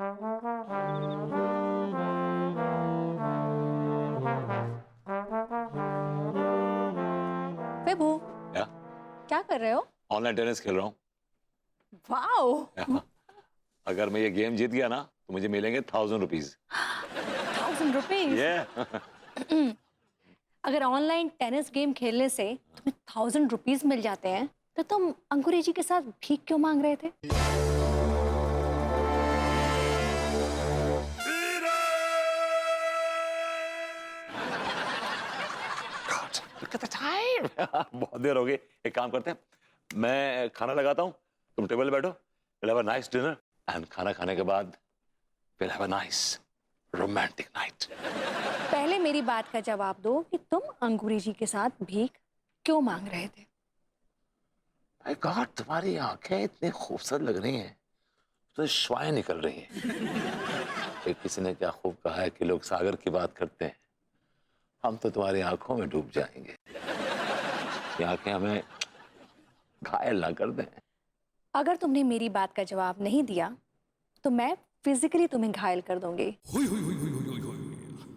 विभू, या क्या कर रहे हो? ऑनलाइन टेनिस खेल रहा हूँ। वाओ! अगर मैं ये गेम जीत गया ना तो मुझे मिलेंगे 1000 रुपीज। 1000 रुपीज? ये अगर ऑनलाइन टेनिस गेम खेलने से तुम्हें 1000 रुपीज मिल जाते हैं तो तुम अंकुरी जी के साथ भीख क्यों मांग रहे थे? Look at the time. बहुत देर हो गई। एक काम करते हैं, मैं खाना लगाता हूँ, तुम टेबल पे बैठो। We'll have a nice dinner and खाना खाने के बाद we'll have a nice romantic night. पहले मेरी बात का जवाब दो कि तुम अंकुरी जी के साथ भीख क्यों मांग रहे थे? My God, तुम्हारी आंखें इतनी खूबसूरत लग रही हैं, तो श्वाएं निकल रही हैं। एक किसी ने क्या खूब कहा है कि लोग सागर की बात करते हैं, हम तो तुम्हारी आंखों में डूब जाएंगे। ये आंखें हमें घायल ना कर दें। अगर तुमने मेरी बात का जवाब नहीं दिया तो मैं फिजिकली तुम्हें घायल कर दूंगी।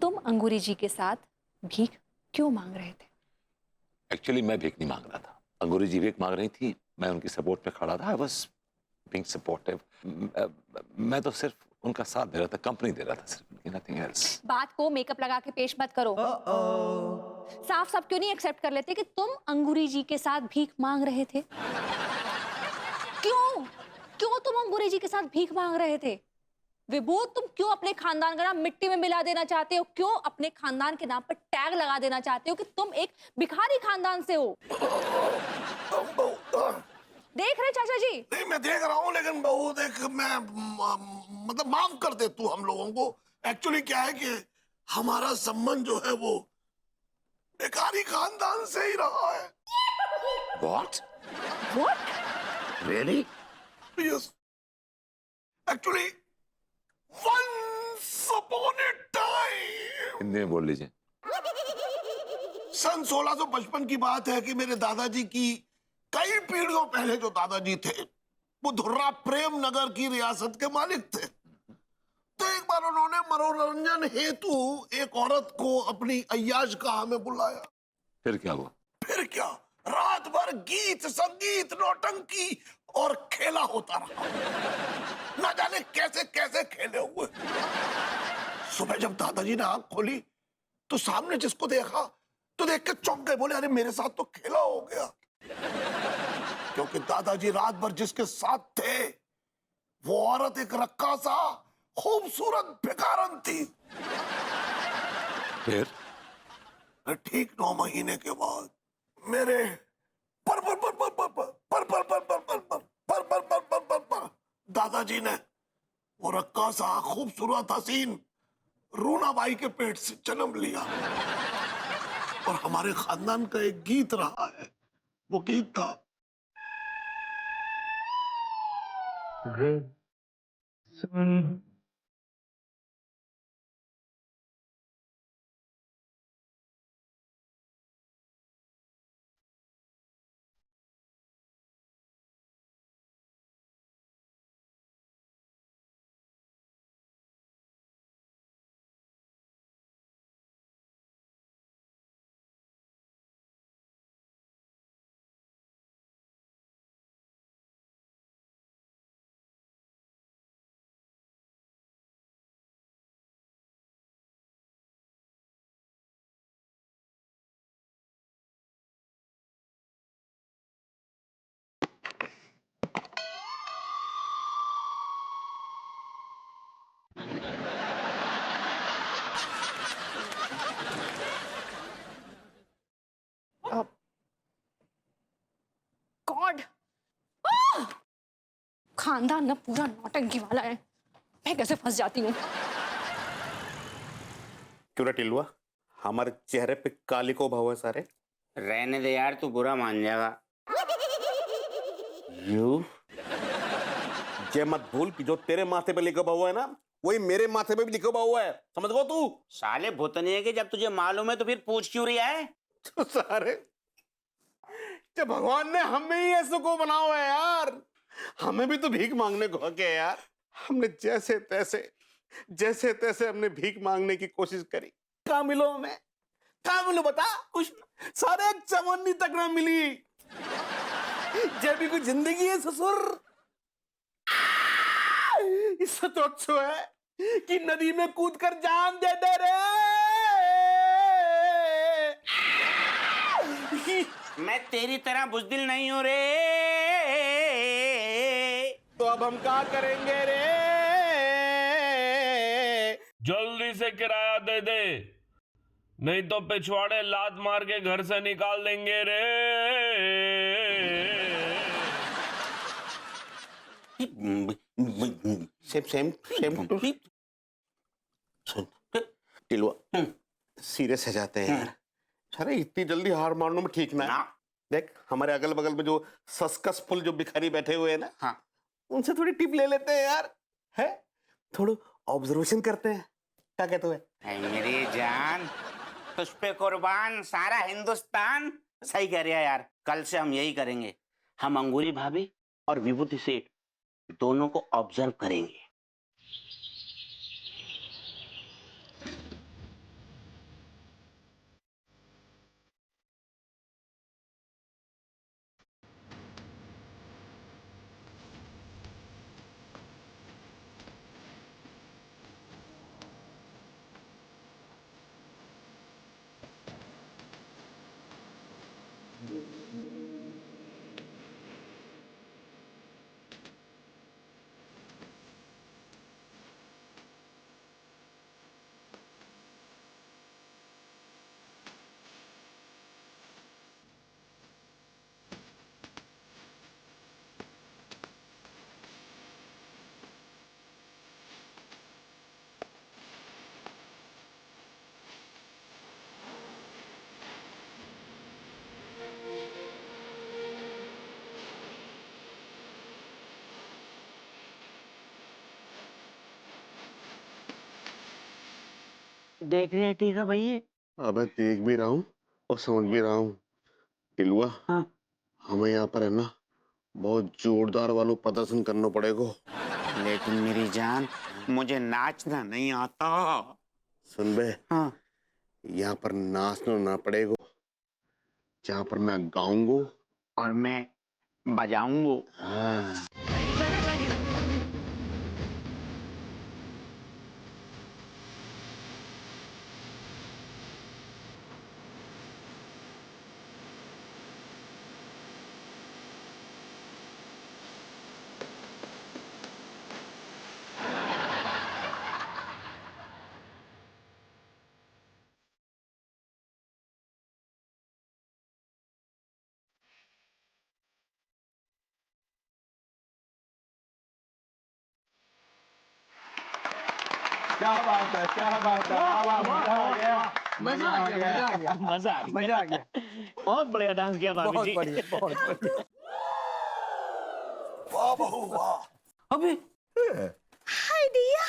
तुम अंकुरी जी के साथ भीख क्यों मांग रहे थे? एक्चुअली मैं भीख नहीं मांग रहा था, अंगूरी जी भीख मांग रही थी, मैं उनकी सपोर्ट में खड़ा था। I was being supportive. मैं तो सिर्फ उनका साथ दे रहा था, कंपनी दे रहा था, सिर्फ नथिंग एल्स। बात को मेकअप लगा के पेश मत करो। साफ साफ क्यों नहीं एक्सेप्ट कर लेते कि तुम अंकुरी जी के साथ भीख मांग रहे थे? क्यों क्यों तुम अंकुरी जी के साथ भीख मांग रहे थे? विभू, तुम क्यों अपने खानदान का नाम मिट्टी में मिला देना चाहते हो? क्यों अपने खानदान के नाम पर टैग लगा देना चाहते हो कि तुम एक भिखारी खानदान से हो? देख रहे चाचा जी? नहीं, मैं देख रहा हूँ, लेकिन बहू देख, मैं मतलब माफ कर दे तू हम लोगों को। एक्चुअली क्या है कि हमारा संबंध जो है वो बेकारी खानदान से ही रहा है। What? What? Really? Yes, actually once upon a time, Hindi में बोल लीजिए। सन 1655 की बात है कि मेरे दादाजी की कई पीढ़ियों पहले जो दादाजी थे वो धुर्रा प्रेम नगर की रियासत के मालिक थे। तो एक बार उन्होंने मनोरंजन हेतु एक औरत को अपनी अय्याश गाह में बुलाया। फिर क्या हुआ? फिर क्या, रात भर गीत संगीत नौटंकी और खेला होता रहा। ना जाने कैसे कैसे खेले हुए। सुबह जब दादाजी ने आंख खोली तो सामने जिसको देखा तो देख के चौंक गए, बोले अरे मेरे साथ तो खेला हो गया। क्योंकि दादाजी रात भर जिसके साथ थे वो औरत एक रक्कासा खूबसूरत भिखारन थी। फिर? ठीक 9 महीने के बाद मेरे पर पर पर पर पर पर पर पर पर पर पर पर पर पर पर पर पर दादाजी ने वो रक्कासा खूबसूरत हसीन रूनाबाई के पेट से जन्म लिया। और हमारे खानदान का एक गीत रहा है, वो गीत था, रे सुन गॉड, खानदान ना पूरा नौटंकी वाला है। मैं कैसे फंस जाती हूँ? क्यों रे टिल्लुआ, हमारे चेहरे पे काली को भाव है सारे। रहने दे यार, तू बुरा मान जाएगा। यू ये मत भूल कि जो तेरे माथे पे लिखा हुआ है ना वही मेरे माथे पे भी लिखा हुआ है, समझ गो तू। साले भुतने के जब तुझे मालूम है तो फिर पूछ क्यों रही है? तो सारे जब भगवान ने हमें ही ऐसे को बना हुआ है यार, हमें भी तो भीख मांगने को हक है यार। हमने जैसे तैसे हमने भीख मांगने की कोशिश करी। कहाँ मिलो हमें? कहाँ मिलो बता? कुछ सारे चवन्नी तक ना मिली। जब भी कोई जिंदगी है ससुर, इससे तो अच्छा है कि नदी में कूद कर जान दे दे रे। मैं तेरी तरह बुज़दिल नहीं हूँ रे। तो अब हम क्या करेंगे रे? जल्दी से किराया दे दे, नहीं तो पिछवाड़े लात मार के घर से निकाल देंगे रे। सेम टू सुन टिलुआ, सीरियस हो जाते हैं यार। अरे इतनी जल्दी हार मारने में ठीक ना है। देख हमारे अगल बगल में जो सक्सेसफुल जो भिखारी बैठे हुए हैं ना, हाँ, उनसे थोड़ी टिप ले लेते हैं यार, है थोड़ा ऑब्जर्वेशन करते हैं। क्या कहते हुए? मेरी जान, तुझ पे कुर्बान सारा हिंदुस्तान। सही कह रहा है यार, कल से हम यही करेंगे। हम अंगूरी भाभी और विभूति सेठ दोनों को ऑब्जर्व करेंगे। देख रहे हैं ठीक है भैया? अबे देख भी रहा हूँ और समझ भी रहा हूँ टिलुआ। हाँ। हमें यहाँ पर है ना बहुत जोरदार वालों प्रदर्शन करना पड़ेगा। लेकिन मेरी जान, मुझे नाचना नहीं आता। सुन बे, हाँ। यहाँ पर नाचना ना पड़ेगा, जहाँ पर मैं गाऊंगा और मैं बजाऊंगा। हाँ। क्या बात है, क्या बात है। मजा आ गया, मजा आ गया, मजा आ गया, मजा आ गया। बहुत बढ़िया डांस किया भाभी जी। बहुत बढ़िया। वाह बहू वाह। अबे हाय दिया।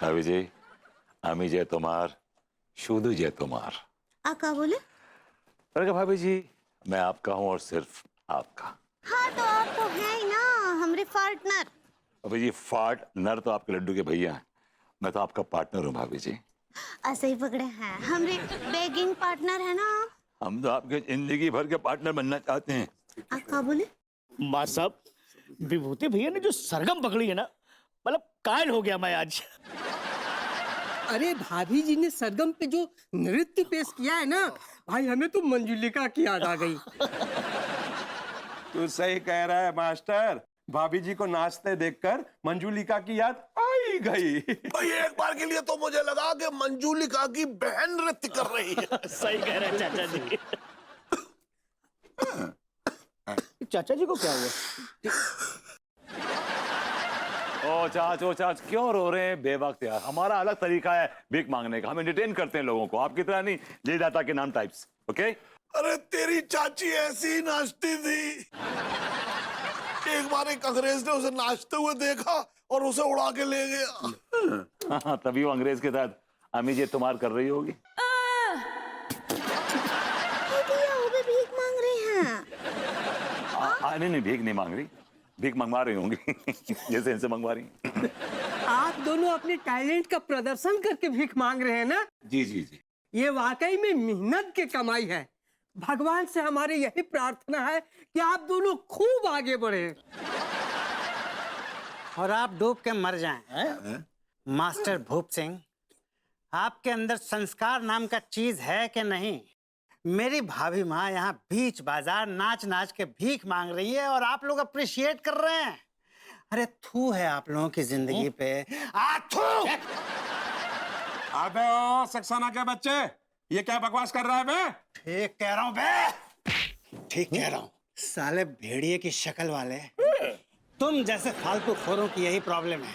भाभी जी, আমি যে তোমার, শুধু যে তোমার। आका बोले? अरे भाभी जी, मैं आपका हूँ और सिर्फ आपका। हाँ तो आप तो है ही ना हमारे पार्टनर। भाभी जी, पार्टनर तो आपके लड्डू के भैया हैं, मैं तो आपका पार्टनर हूँ भाभी जी। ऐसे ही पकड़े हैं, हमारे बेगिंग पार्टनर है ना। हम तो आपके जिंदगी भर के पार्टनर बनना चाहते हैं। आका बोले? माँ साहब, विभूति भैया ने जो सरगम पकड़ी है ना, मतलब कायल हो गया मैं आज। अरे भाभी जी ने सरगम पे जो नृत्य पेश किया है ना भाई, हमें तो मंजुलिका की याद आ गई। तू सही कह रहा है मास्टर, भाभी जी को नाचते देखकर मंजुलिका की याद आई गई। भाई एक बार के लिए तो मुझे लगा कि मंजुलिका की बहन नृत्य कर रही है। सही कह रहे हैं चाचा जी। चाचा जी को क्या हुआ? ओ चाच क्यों रो रहे हैं बेवक्त यार। हमारा अलग तरीका है भीख मांगने का, हम एंटरटेन करते हैं लोगों को, आपकी तरह नहीं जय दाता के नाम टाइप्स। ओके? अरे तेरी चाची ऐसी ही नाचती थी। एक बार एक अंग्रेज ने उसे नाचते हुए देखा और उसे उड़ा के ले गया। तभी वो अंग्रेज के साथ अमी जे तुम्हार कर रही होगी। नहीं नहीं, भीख नहीं मांग रही, भीख मंगवा रही होंगी जैसे इनसे मंगवा रही। आप दोनों अपने टैलेंट का प्रदर्शन करके भीख मांग रहे हैं ना? जी जी जी। ये वाकई में मेहनत की कमाई है। भगवान से हमारी यही प्रार्थना है कि आप दोनों खूब आगे बढ़े और आप डूब के मर जाएं। मास्टर भूप सिंह, आपके अंदर संस्कार नाम का चीज है कि नहीं? मेरी भाभी माँ यहाँ बीच बाजार नाच नाच के भीख मांग रही है और आप लोग अप्रिशिएट कर रहे हैं। अरे थू है आप लोगों की जिंदगी पे, थू। अबे ओ सक्सेना के बच्चे, ये क्या बकवास कर रहा है बे? ठीक कह रहा हूँ बे, ठीक कह रहा हूँ। साले भेड़िए की शक्ल वाले, तुम जैसे फालतू खोरों की यही प्रॉब्लम है।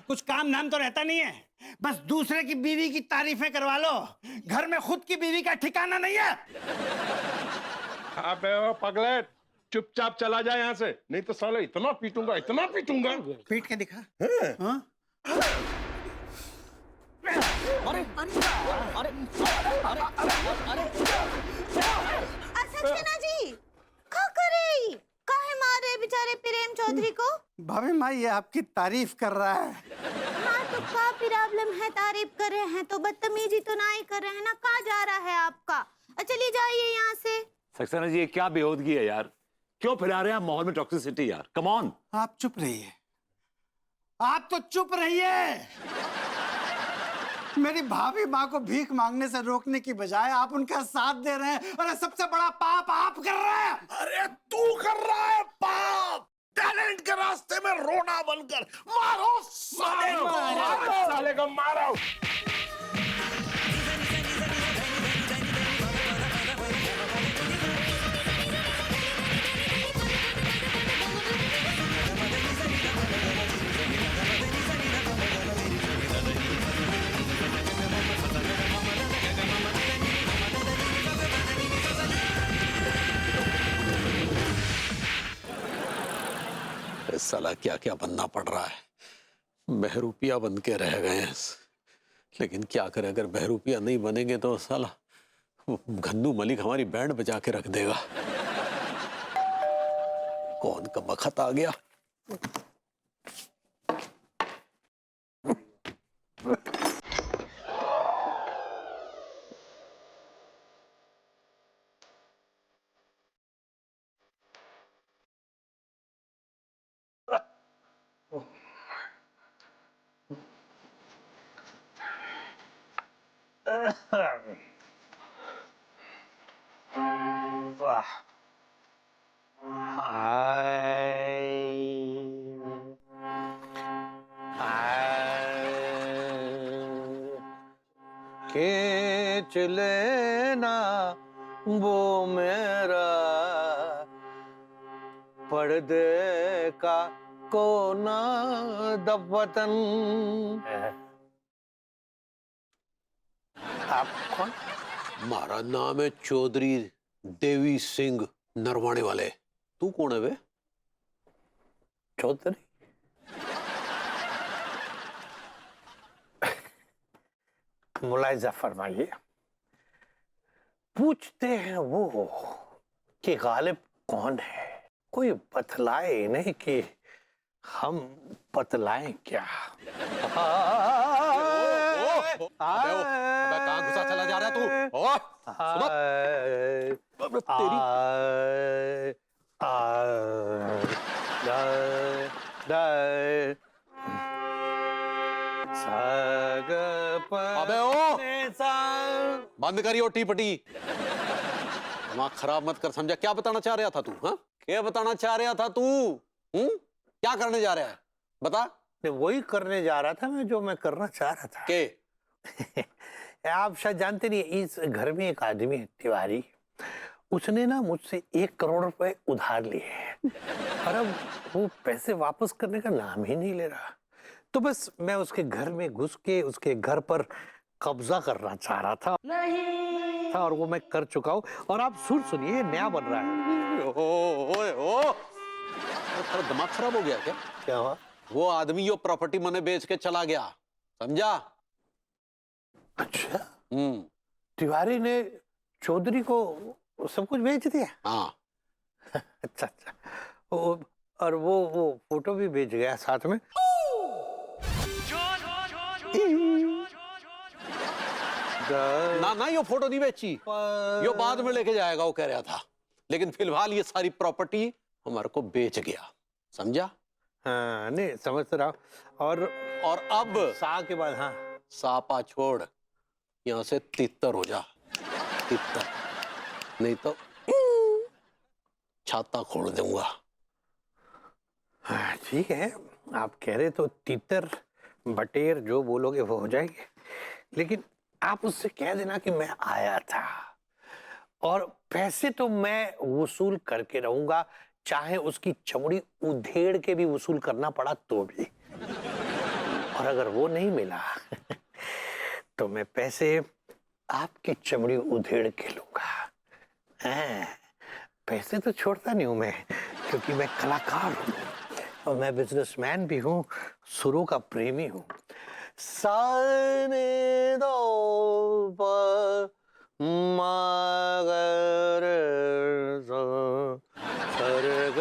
कुछ काम नाम तो रहता नहीं है, बस दूसरे की बीवी की तारीफें करवा लो। घर में खुद की बीवी का ठिकाना नहीं है। अबे ओ पगलेट, चुपचाप चला जाए यहाँ से, नहीं तो साले इतना पीटूंगा, इतना पीटूंगा। पीट के दिखा। हाँ? सक्सेना जी का करे, काहे मारे बेचारे प्रेम चौधरी को? भाभी माँ ये आपकी तारीफ कर रहा है। हाँ तो का प्रॉब्लम है? तारीफ कर रहे हैं तो बदतमीजी तो नहीं कर रहे हैं ना? कहाँ जा रहा है आपका? चलिए जाइए यहाँ से। सक्सेना जी, ये क्या बेहूदगी है यार, क्यों फैला रहे हैं आप माहौल में टॉक्सिसिटी यार, कम ऑन। आप चुप रहिए, आप तो चुप रहिए। मेरी भाभी माँ को भीख मांगने से रोकने की बजाय आप उनका साथ दे रहे हैं और सबसे बड़ा पाप आप कर रहे हैं। अरे तू कर रहा है पाप, टैलेंट के रास्ते में रोना बनकर। मारो साले को, मारो साले को मारो। साला क्या क्या बनना पड़ रहा है, बहरूपिया बन के रह गए हैं। लेकिन क्या करें, अगर बहरूपिया नहीं बनेंगे तो साला घन्नू मलिक हमारी बैंड बजा के रख देगा। कौन का बखत आ गया। खींच लेना वो मेरा पर्दे का कोना दफतन। आप कौन? हमारा नाम है चौधरी देवी सिंह नरवाणे वाले। तू कौन है बे? चौधरी? मुलायजा फरमाइए। पूछते हैं वो कि गालिब कौन है, कोई बतलाए नहीं कि हम बतलाएं क्या। अबे कहाँ घुसा चला जा रहा है तू? ओ, अबे ओ, बंद करियो टीपटी। दिमाग खराब मत कर, समझा? क्या बताना चाह रहा था तू? हाँ, क्या बताना चाह रहा था तू? क्या करने जा रहा है बता? वही करने जा रहा था मैं जो मैं करना चाह रहा था। के आप शायद जानते नहीं, इस घर में एक आदमी है तिवारी, उसने ना मुझसे 1 करोड़ रुपए उधार लिए हैं और अब वो पैसे वापस करने का नाम ही नहीं ले रहा। तो बस मैं उसके घर में घुस के उसके घर पर कब्जा करना चाह रहा था नहीं। और वो मैं कर चुका हूँ। और आप सुनिए, नया बन रहा है। तेरा दिमाग खराब हो गया क्या? क्या हुआ? वो आदमी यो प्रॉपर्टी मैंने बेच के चला गया, समझा? अच्छा, तिवारी ने चौधरी को सब कुछ बेच दिया? हाँ। अच्छा अच्छा, और वो फोटो भी भेज गया साथ में। ना ये फोटो नहीं बेची, ये बाद में लेके जाएगा वो कह रहा था, लेकिन फिलहाल ये सारी प्रॉपर्टी हमारे को बेच गया, समझा? हाँ नहीं समझ रहा। और अब सा के बाद हाँ सापा छोड़, यहाँ से तितर हो जा, तितर, नहीं तो छाता खोल दूंगा। हाँ ठीक है, आप कह रहे तो तितर बटेर जो बोलोगे वो हो जाएगी, लेकिन आप उससे कह देना कि मैं आया था और पैसे तो मैं वसूल करके रहूंगा, चाहे उसकी चमड़ी उधेड़ के भी वसूल करना पड़ा तो भी। और अगर वो नहीं मिला तो मैं पैसे आपकी चमड़ी उधेड़ के लूंगा। हाँ, पैसे तो छोड़ता नहीं हूं मैं, क्योंकि मैं कलाकार हूं और मैं बिजनेसमैन भी हूं, सुरों का प्रेमी हूं। साने दो पर मगर सर ग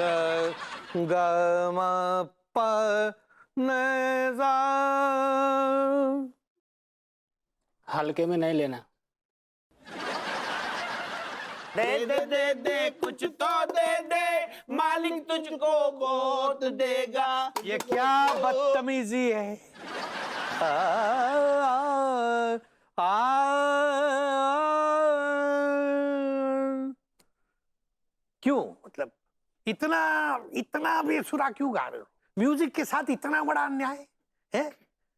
म प न सा। हल्के में नहीं लेना। दे दे दे दे कुछ तो दे दे, मालिक तुझको बहुत देगा। ये क्या बदतमीजी है? क्यों, मतलब इतना बेसुरा क्यों गा रहे हो? म्यूजिक के साथ इतना बड़ा अन्याय है?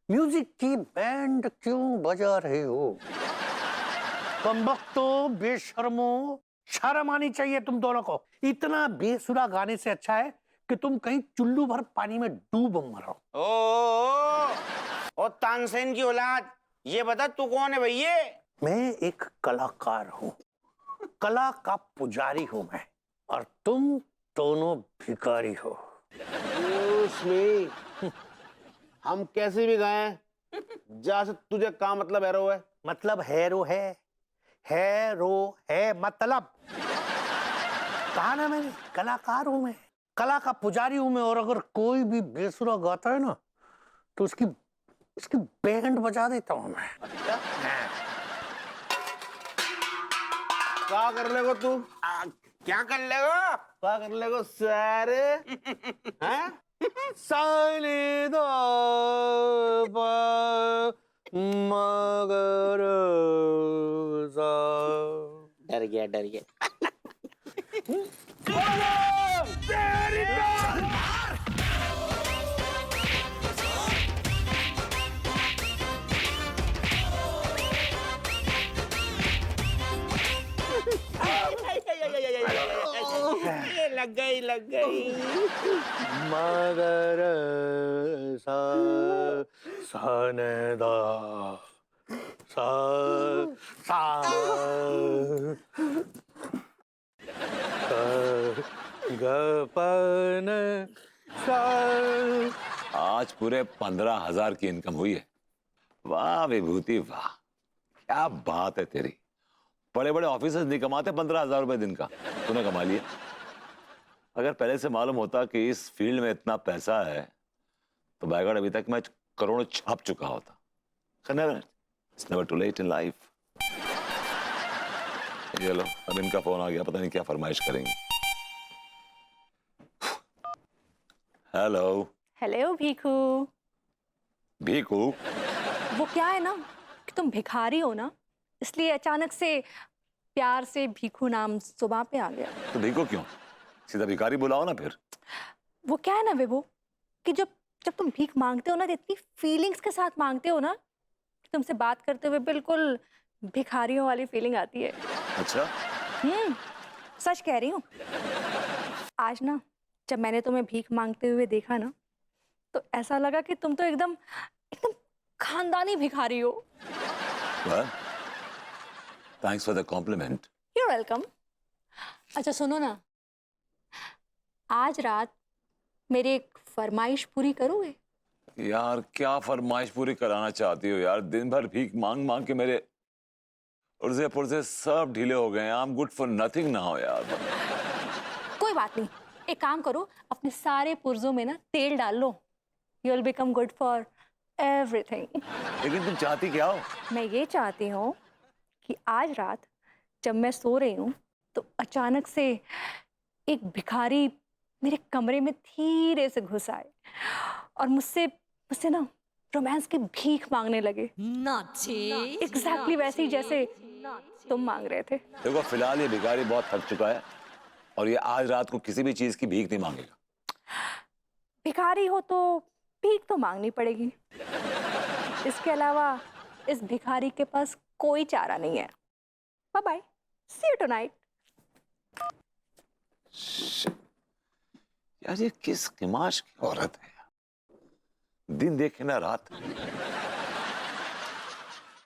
म्यूजिक की बैंड क्यों बजा रहे हो? कमबख्तो, बेशर्मो, शर्म आनी चाहिए तुम दोनों को। इतना बेसुरा गाने से अच्छा है कि तुम कहीं चुल्लू भर पानी में डूब मरो। ओ तानसेन की औलाद, ये बता तू कौन है भैया? मैं एक कलाकार हूँ, कला का पुजारी हूँ मैं, और तुम दोनों भिखारी हो। हम कैसे भी गाएं, जा से तुझे क्या मतलब हैरो है? मतलब हैरो है मतलब। कहा ना मैंने, कलाकार हूं मैं, कला का पुजारी हूं मैं, और अगर कोई भी बेसुरा गाता है ना तो उसकी बैंड बजा देता हूं मैं। क्या कर लेगो तू? क्या कर लेगा? क्या कर लेगो सारे? हैं? साले दो मगर डर गया। लग गई। मगर सनदा गपन। आज पूरे 15,000 की इनकम हुई है। वाह विभूति वाह, क्या बात है तेरी। बड़े बड़े ऑफिसर्स नहीं कमाते 15,000 रुपए दिन का, तूने कमा लिया। अगर पहले से मालूम होता कि इस फील्ड में इतना पैसा है तो बैगड़ अभी तक मैं करोड़ों छाप चुका होता। It's never too late in life. ये लो, अब इनका फोन आ गया, पता नहीं क्या फरमाइश करेंगे। हेलो भीखू। भीखू? वो क्या है ना कि तुम भिखारी हो ना, इसलिए अचानक से प्यार से भीखू नाम सुबह पे आ गया। तो भीखू क्यों? सीधा भिखारी बुलाओ ना फिर। वो क्या है ना विभू कि जब तुम भीख मांगते हो ना तो इतनी फीलिंग्स के साथ मांगते हो ना, तुमसे बात करते हुए बिल्कुल भिखारियों वाली फीलिंग आती है। अच्छा? सच कह रही हूँ। आज ना जब मैंने तुम्हें भीख मांगते हुए देखा ना तो ऐसा लगा कि तुम तो एकदम खानदानी भिखारी हो। Well, thanks for the compliment. You're welcome. अच्छा सुनो ना, आज रात मेरी एक फरमाइश पूरी करोगे? यार क्या फरमाइश पूरी कराना चाहती हो यार? दिन भर भीख मांग मांग के मेरे उर्जे पुर्जे सब ढीले हो गए हैं। I'm good for nothing now यार। कोई बात नहीं, एक काम करो, अपने सारे पुर्जों में ना तेल डाल लो, you will become good for everything. लेकिन तुम चाहती क्या हो? मैं ये चाहती हूँ कि आज रात जब मैं सो रही हूँ तो अचानक से एक भिखारी मेरे कमरे में धीरे से घुस आए और मुझसे ना रोमांस की भीख मांगने लगे। एग्जैक्टली वैसे ही जैसे तुम मांग रहे थे। देखो फिलहाल ये भिखारी बहुत थक चुका है और ये आज रात को किसी भी चीज की भीख नहीं मांगेगा। भिखारी हो तो भीख तो मांगनी पड़ेगी। इसके अलावा इस भिखारी के पास कोई चारा नहीं है। Bye bye, see you tonight. यार ये किस किमाश की औरत है, दिन देखे ना रात।